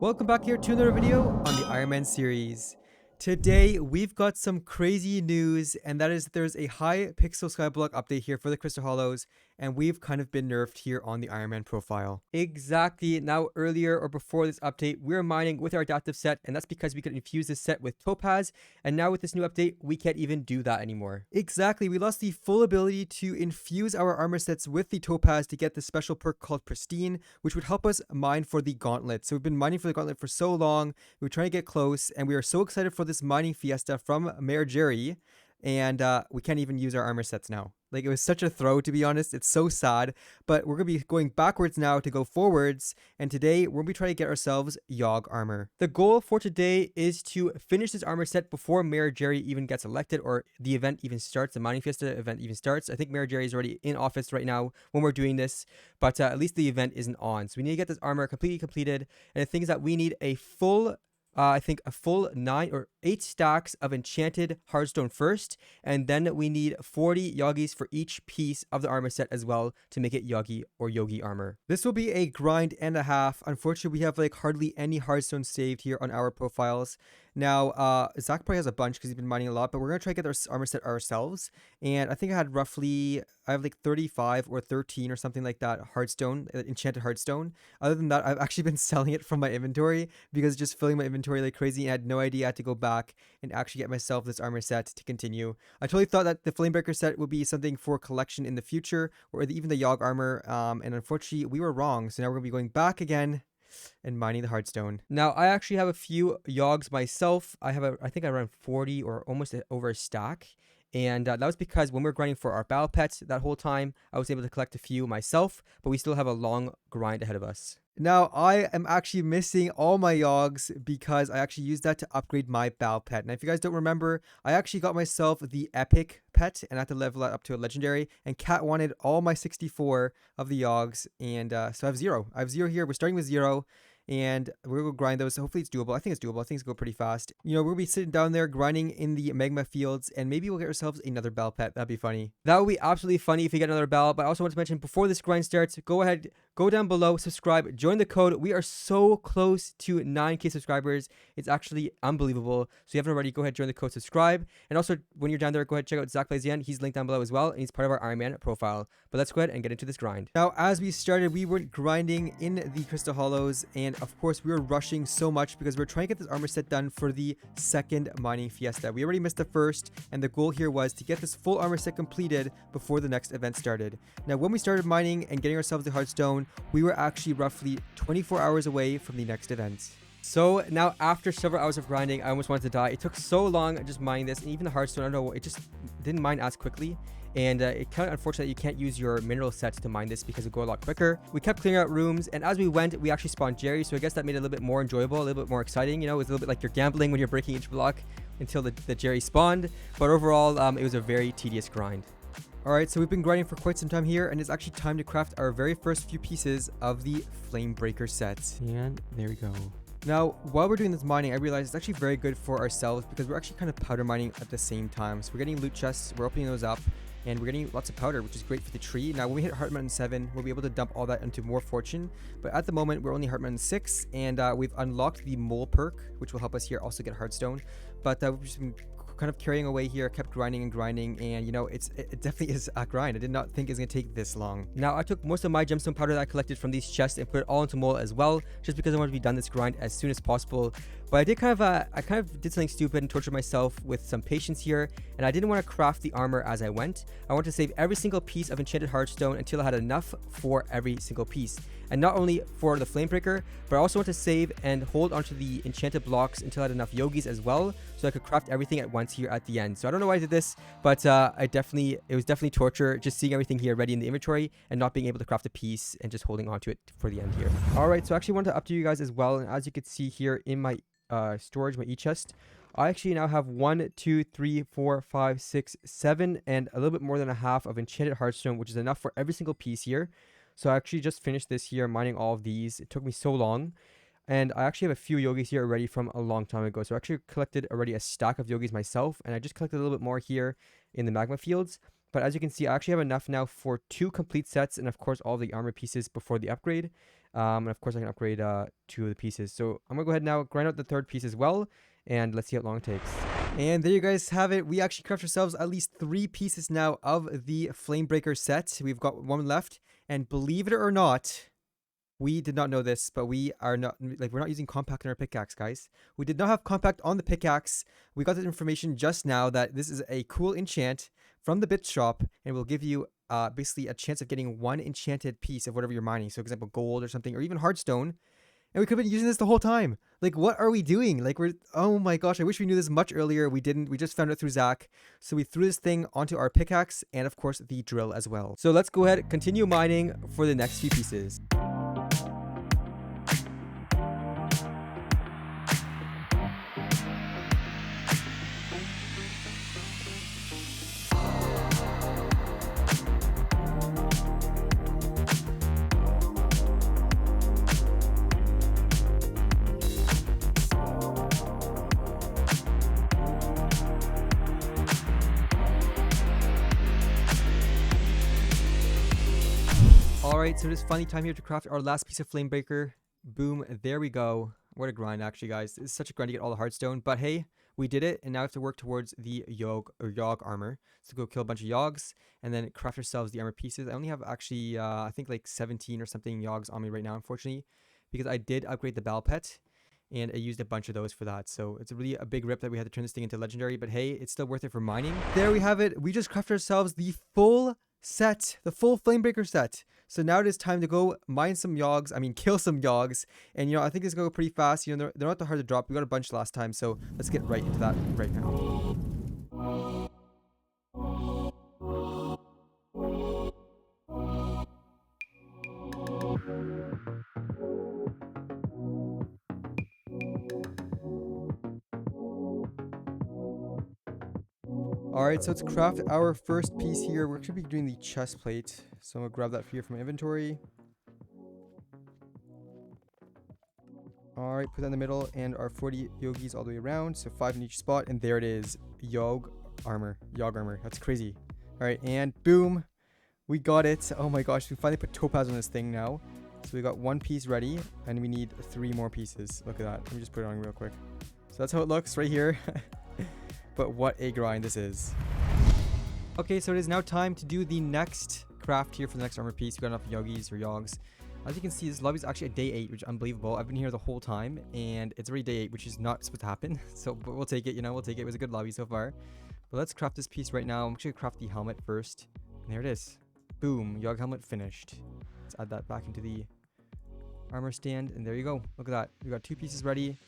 Welcome back here to another video on the Ironman series. Today we've got some crazy news, and that is there's a Hypixel Skyblock update here for the Crystal Hollows, and we've kind of been nerfed here on the Ironman profile. Exactly. Now earlier or before this update, we were mining with our adaptive set, and that's because we could infuse this set with topaz, and now with this new update, we can't even do that anymore. Exactly. We lost the full ability to infuse our armor sets with the topaz to get this special perk called Pristine, which would help us mine for the gauntlet. So we've been mining for the gauntlet for so long. We were trying to get close, and we are so excited for this mining fiesta from Mayor Jerry, and we can't even use our armor sets now. Like, it was such a throw, to be honest. It's so sad, but we're gonna be going backwards now to go forwards, and today we're gonna be trying to get ourselves Yogg armor. The goal for today is to finish this armor set before Mayor Jerry even gets elected, or the event even starts, the mining fiesta event even starts. I think Mayor Jerry is already in office right now when we're doing this, but at least the event isn't on. So we need to get this armor completely completed, and the thing is that we need a full I think a full 9 or 8 stacks of enchanted hearthstone first, and then we need 40 Yoggies for each piece of the armor set as well to make it Yoggie or Yogi armor. This will be a grind and a half. Unfortunately, we have like hardly any hearthstone saved here on our profiles. Now, Zach probably has a bunch because he's been mining a lot, but we're gonna try to get our armor set ourselves. And I think I have like 35 or 13 or something like that hearthstone, enchanted hearthstone. Other than that, I've actually been selling it from my inventory because it's just filling my inventory like crazy, and I had no idea I had to go back and actually get myself this armor set to continue. I totally thought that the Flamebreaker set would be something for collection in the future, or even the Yogg armor, and unfortunately we were wrong. So now we're gonna be going back again and mining the hearthstone. Now, I actually have a few Yoggs myself. I think I run 40 or almost over a stack. And that was because when we were grinding for our battle pets that whole time, I was able to collect a few myself, but we still have a long grind ahead of us. Now, I am actually missing all my Yoggs because I actually used that to upgrade my battle pet. And if you guys don't remember, I actually got myself the epic pet and I had to level it up to a legendary. And Kat wanted all my 64 of the Yoggs, and so I have 0. I have 0 here. We're starting with 0. And we're going to grind those. So hopefully it's doable. I think it's doable. I think it's go pretty fast. You know, we'll be sitting down there grinding in the magma fields, and maybe we'll get ourselves another bell pet. That'd be funny. That would be absolutely funny if we get another bell. But I also want to mention, before this grind starts, go ahead, go down below, subscribe, join the code. We are so close to 9K subscribers. It's actually unbelievable. So if you haven't already, go ahead, join the code, subscribe. And also, when you're down there, go ahead, check out Zach Plays Again. He's linked down below as well, and he's part of our Ironman profile. But let's go ahead and get into this grind. Now, as we started, we were grinding in the Crystal Hollows, and of course, we were rushing so much because we're trying to get this armor set done for the second mining fiesta. We already missed the first, and the goal here was to get this full armor set completed before the next event started. Now, when we started mining and getting ourselves the hearthstone, we were actually roughly 24 hours away from the next event. So now, after several hours of grinding, I almost wanted to die. It took so long just mining this, and even the hearthstone, I don't know, it just didn't mine as quickly. And it kind of unfortunate that you can't use your mineral sets to mine this because it go a lot quicker. We kept clearing out rooms, and as we went, we actually spawned Jerry, so I guess that made it a little bit more enjoyable, a little bit more exciting. You know, it was a little bit like you're gambling when you're breaking each block until the Jerry spawned. But overall, it was a very tedious grind. Alright, so we've been grinding for quite some time here, and it's actually time to craft our very first few pieces of the Flamebreaker set. And there we go. Now, while we're doing this mining, I realized it's actually very good for ourselves because we're actually kind of powder mining at the same time. So we're getting loot chests, we're opening those up, and we're getting lots of powder, which is great for the tree. Now, when we hit Heart Mountain 7, we'll be able to dump all that into more fortune. But at the moment, we're only Heart Mountain 6, and we've unlocked the mole perk, which will help us here also get Hearthstone. But we've just been kind of carrying away here, kept grinding and grinding, and you know, it definitely is a grind. I did not think it was gonna take this long. Now, I took most of my gemstone powder that I collected from these chests and put it all into mole as well, just because I wanted to be done this grind as soon as possible. But I did kind of did something stupid and tortured myself with some patience here, and I didn't want to craft the armor as I went. I wanted to save every single piece of enchanted hearthstone until I had enough for every single piece. And not only for the Flamebreaker, but I also want to save and hold onto the enchanted blocks until I had enough Yoggies as well, so I could craft everything at once here at the end. So I don't know why I did this, but it was definitely torture just seeing everything here ready in the inventory and not being able to craft a piece and just holding onto it for the end here. Alright, so I actually wanted to update you guys as well, and as you can see here in my storage, my e-chest, I actually now have 1, 2, 3, 4, 5, 6, 7, and a little bit more than a half of enchanted hearthstone, which is enough for every single piece here. So I actually just finished this here, mining all of these. It took me so long. And I actually have a few Yoggies here already from a long time ago. So I actually collected already a stack of Yoggies myself. And I just collected a little bit more here in the magma fields. But as you can see, I actually have enough now for 2 complete sets. And of course, all the armor pieces before the upgrade. And of course, I can upgrade 2 of the pieces. So I'm going to go ahead now, grind out the 3rd piece as well. And let's see how long it takes. And there you guys have it. We actually craft ourselves at least 3 pieces now of the Flamebreaker set. We've got 1 left. And believe it or not, we did not know this, but we're not using compact in our pickaxe, guys. We did not have compact on the pickaxe. We got this information just now that this is a cool enchant from the bit shop, and will give you basically a chance of getting 1 enchanted piece of whatever you're mining. So, for example, gold or something, or even hearthstone. And we could have been using this the whole time. Like, what are we doing? Like, oh my gosh, I wish we knew this much earlier. We didn't. We just found it through Zach. So we threw this thing onto our pickaxe and, of course, the drill as well. So let's go ahead and continue mining for the next few pieces. Alright, so it is finally time here to craft our last piece of Flamebreaker. Boom, there we go. What a grind, actually, guys. It's such a grind to get all the hearthstone. But hey, we did it, and now we have to work towards the Yogg armor. So go kill a bunch of Yogs, and then craft ourselves the armor pieces. I only have actually, I think like 17 or something Yogs on me right now, unfortunately, because I did upgrade the Bal Pet, and I used a bunch of those for that. So it's really a big rip that we had to turn this thing into legendary, but hey, it's still worth it for mining. There we have it. We just crafted ourselves the full set, the full Flamebreaker set. So now it is time to go mine some Yogs. I mean, kill some Yogs. And, I think it's going to go pretty fast. They're not that hard to drop. We got a bunch last time. So let's get right into that right now. Alright, so let's craft our first piece here. We're actually doing the chest plate. So I'm going to grab that here from my inventory. Alright, put that in the middle, and our 40 Yogis all the way around. So 5 in each spot, and there it is. Yogg armor. That's crazy. Alright, and boom. We got it. Oh my gosh, we finally put topaz on this thing now. So we got 1 piece ready, and we need 3 more pieces. Look at that. Let me just put it on real quick. So that's how it looks right here. But what a grind this is. Okay, so it is now time to do the next craft here for the next armor piece. We got enough Yogis or Yogs. As you can see, this lobby is actually a day 8, which is unbelievable. I've been here the whole time, and it's already day 8, which is not supposed to happen. So, but we'll take it, we'll take it. It was a good lobby so far. But let's craft this piece right now. I'm actually gonna craft the helmet first. And there it is. Boom, Yogg helmet finished. Let's add that back into the armor stand, and there you go. Look at that. We got 2 pieces ready.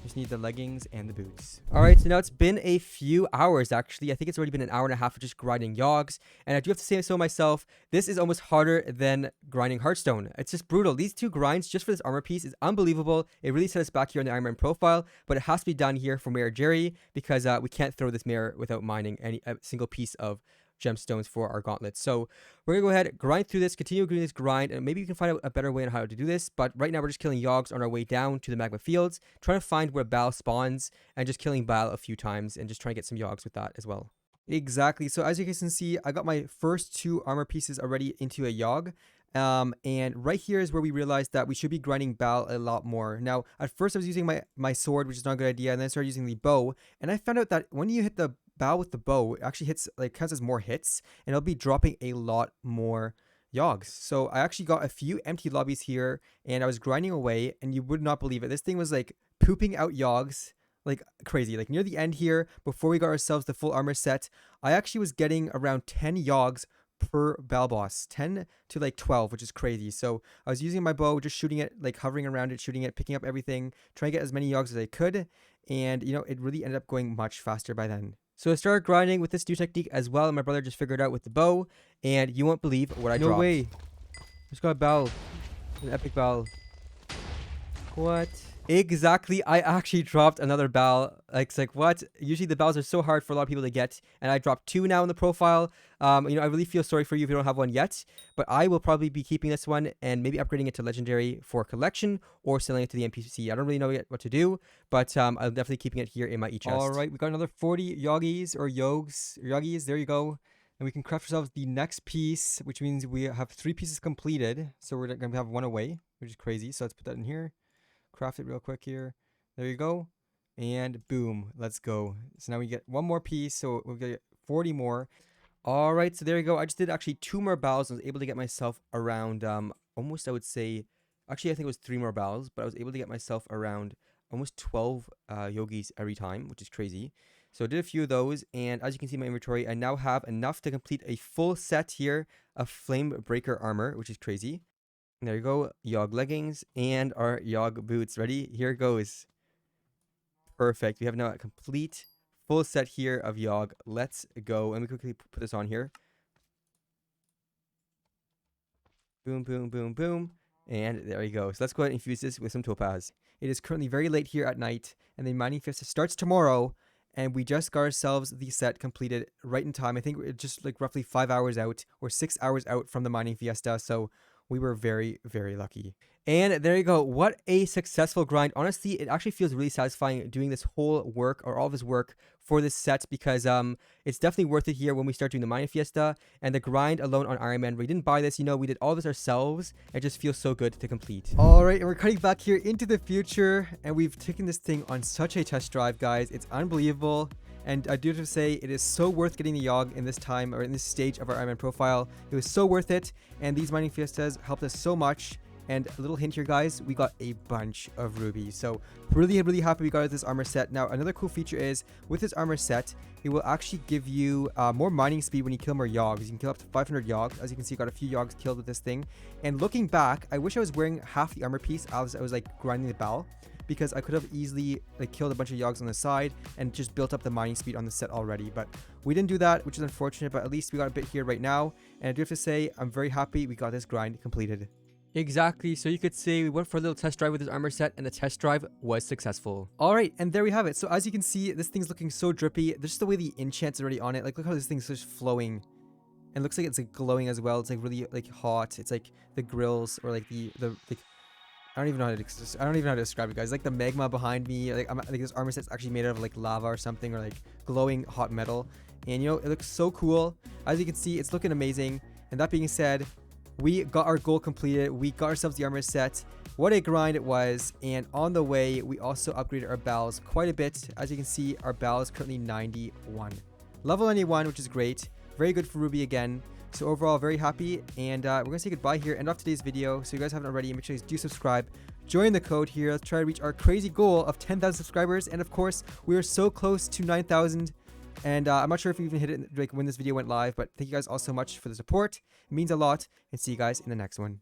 Just need the leggings and the boots. Alright, so now it's been a few hours, actually. I think it's already been an hour and a half of just grinding Yogs. And I do have to say so myself, this is almost harder than grinding Hearthstone. It's just brutal. These 2 grinds just for this armor piece is unbelievable. It really set us back here on the Ironman profile, but it has to be done here for Mayor Jerry, because we can't throw this Mayor without mining a single piece of gemstones for our gauntlets. So we're gonna go ahead, grind through this, continue doing this grind, and maybe you can find out a better way on how to do this. But right now we're just killing Yogs on our way down to the magma fields, trying to find where Bal spawns, and just killing Bal a few times, and just trying to get some Yogs with that as well. Exactly. So as you guys can see, I got my first 2 armor pieces already into a Yogg. And right here is where we realized that we should be grinding Bal a lot more. Now, at first I was using my sword, which is not a good idea, and then I started using the bow, and I found out that when you hit the Bal with the bow, it actually counts as more hits, and it'll be dropping a lot more Yogs. So I actually got a few empty lobbies here, and I was grinding away, and you would not believe it. This thing was like pooping out Yogs like crazy. Like near the end here, before we got ourselves the full armor set, I actually was getting around 10 Yogs per Bal boss, 10 to like 12, which is crazy. So I was using my bow, just shooting it, like hovering around it, shooting it, picking up everything, trying to get as many Yogs as I could, and it really ended up going much faster by then. So I started grinding with this new technique as well, and my brother just figured out with the bow, and you won't believe what I dropped. No way. Just got a Bal. An epic Bal. What? Exactly. I actually dropped another Bal. It's like, what? Usually the Bals are so hard for a lot of people to get, and I dropped 2 now in the profile. I really feel sorry for you if you don't have one yet, but I will probably be keeping this one and maybe upgrading it to legendary for collection or selling it to the NPC. I don't really know yet what to do, but I'm definitely keeping it here in my e-chest. All right, we got another 40 Yoggies or Yoggies. There you go. And we can craft ourselves the next piece, which means we have 3 pieces completed. So we're going to have 1 away. which is crazy. So let's put that in here. Craft it real quick here. There you go. And boom, let's go. So now we get one more piece, so we'll get 40 more. All right, so there you go. I just did actually 2 more bows. I was able to get myself around almost, I would say, actually I think it was 3 more bows, but I was able to get myself around almost 12 yogis every time, which is crazy. So I did a few of those, and as you can see in my inventory, I now have enough to complete a full set here of Flame Breaker armor, which is crazy. And there you go, Yogg leggings and our Yogg boots. Ready? Here it goes. Perfect. We have now a complete full set here of Yogg. Let's go. Let me quickly put this on here. Boom, boom, boom, boom. And there you go. So let's go ahead and infuse this with some topaz. It is currently very late here at night, and the mining fiesta starts tomorrow. And we just got ourselves the set completed right in time. I think we're just like roughly 5 hours out or 6 hours out from the mining fiesta. So we were very, very lucky. And there you go. What a successful grind. Honestly, it actually feels really satisfying doing this whole work or all of this work for this set because it's definitely worth it here when we start doing the mining fiesta and the grind alone on Ironman. We didn't buy this, you know, we did all this ourselves. It just feels so good to complete. All right, and we're cutting back here into the future, and we've taken this thing on such a test drive, guys. It's unbelievable. And I do have to say, it is so worth getting the Yogg in this time or in this stage of our Ironman profile. It was so worth it. And these mining fiestas helped us so much. And a little hint here, guys, we got a bunch of rubies. So really, really happy we got this armor set. Now, another cool feature is with this armor set, it will actually give you more mining speed when you kill more Yoggs. You can kill up to 500 Yoggs. As you can see, got a few Yoggs killed with this thing. And looking back, I wish I was wearing half the armor piece as I was like grinding the bell, because I could have easily like killed a bunch of Yoggs on the side and just built up the mining speed on the set already. But we didn't do that, which is unfortunate, but at least we got a bit here right now. And I do have to say, I'm very happy we got this grind completed. Exactly, so you could say we went for a little test drive with this armor set, and the test drive was successful. All right, and there we have it. So as you can see, this thing's looking so drippy. There's just the way the enchant's already on it. Like, look how this thing's just flowing. And looks like it's like glowing as well. It's like really like hot. It's like the grills or like the like, I don't even know how to describe it, guys. Like the magma behind me. Like this armor set's actually made out of like lava or something, or like glowing hot metal. And you know, it looks so cool. As you can see, it's looking amazing. And that being said, we got our goal completed. We got ourselves the armor set. What a grind it was. And on the way, we also upgraded our bells quite a bit. As you can see, our bell is currently 91. Level 91, which is great. Very good for Ruby again. So overall, very happy. And we're going to say goodbye here. End off today's video. So you guys haven't already, make sure you do subscribe. Join the code here. Let's try to reach our crazy goal of 10,000 subscribers. And of course, we are so close to 9,000. And I'm not sure if we even hit it like when this video went live, but thank you guys all so much for the support. It means a lot, and see you guys in the next one.